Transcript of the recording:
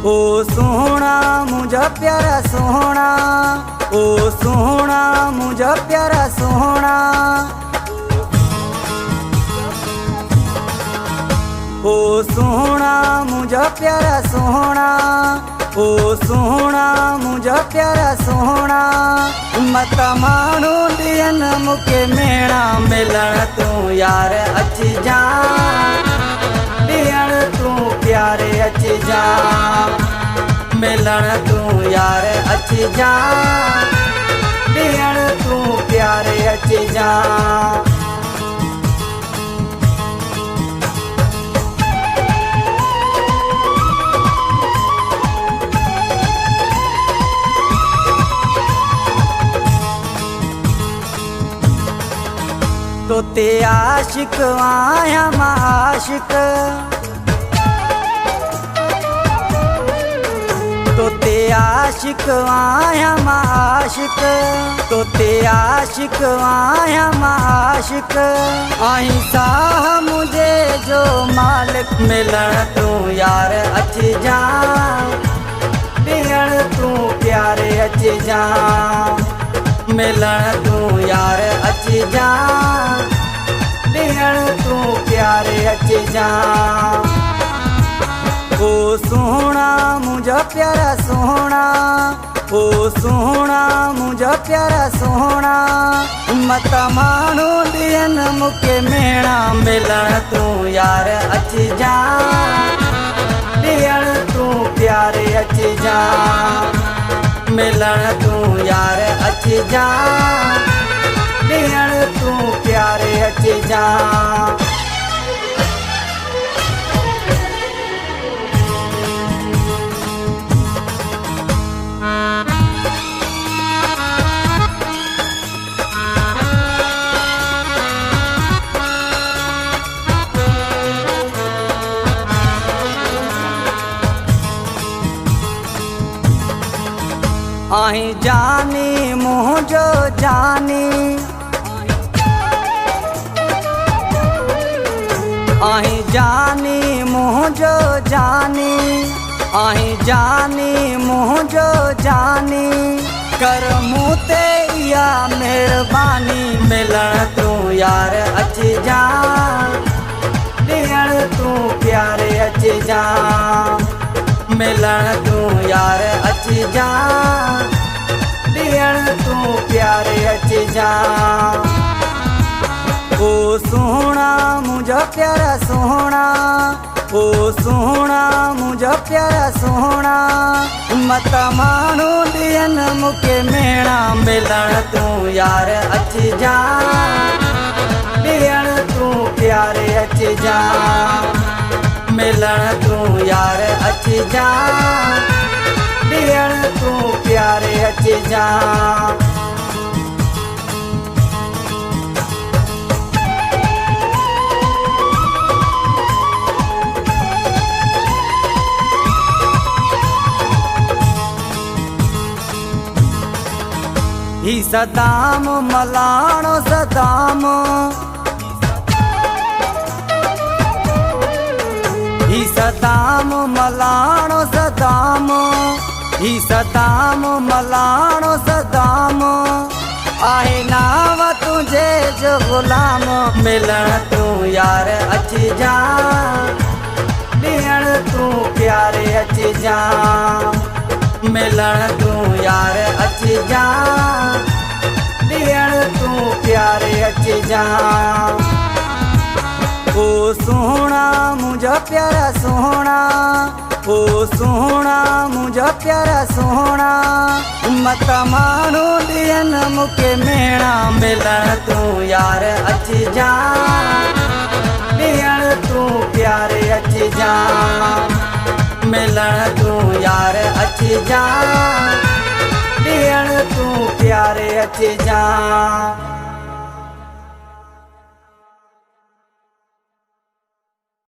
ओ सोहना मुझा प्यारा सोहना, ओ सोहना मुझा प्यारा सोहना, ओ सोहना मुझा प्यारा सोहना, ओ सोहना मुझा प्यारा सोहना। मत माण्हू ॾियनि मूंखे मेणा मिलण तूं यार अची जा, ॾियण तूं प्यारे अची जा, मिलण तूं यार अची जा, ॾियण तूं प्यारे अची जा। तो ते आशिक आया मां आशिक, तो ते आशिक आया मां आशिक, तो ते आशिक आया मां आशिक। आई साह मुझे जो मालिक मिलण तूं यार अची जा, ॾियण तूं प्यारे अची जा, मिलण तूं यार अची जा, ॾियण तूं प्यारे अची जा। ओ सोहना मुझा प्यारा सोहना, ओ सोहना मुझा प्यारा सोहना। मत माण्हू ॾियनि मूंखे मेणा मिलण तूं यार अची जा, ॾियण तूं प्यारे अची जा, मिलण तूं यार अची जा, ॾियण तूं प्यारे अची जा। आई जानी मुझो जानी, आई जानी मुझो जानी, आई जानी मुझो जानी। कर मूं ते इहा महिरबानी मिलण तूं यार अची जा, ॾियण तूं प्यारे अची जा, मिलण तूं यार अची जा, ॾियण तूं प्यारे अची जा। ओ सोहना मुझा प्यारा सोहना, ओ सोहना मुझा प्यारा सोहना। मत माण्हू ॾियनि मूंखे मेणा मिलण तूं यार अची जा, ॾियण तूं प्यारे अची जा, मिलण तूं यार अची जा, ॾियण तूं प्यारे अची जा। ही सदाम मलाणो सदाम, ही सदाम मलाणो सदाम, ही सदाम मलाणो सदाम। आहे नाव तुझे जो गुलाम मिलण तूं यार अची जा, ॾियण तूं प्यारे अची जा, मिलण तूं यार अची जा, ॾियण तूं प्यारे अची जा। ओ सोहना मुझा प्यारा सोहना, ओ सोहना मुझा प्यारा सोहना। मत माण्हू ॾियनि मूंखे मेणा मिलण तूं यार अची जा, ॾियण तूं प्यारे अची जा, मिलण तूं यार अची जा, ॾियण तूं प्यारे अची जा।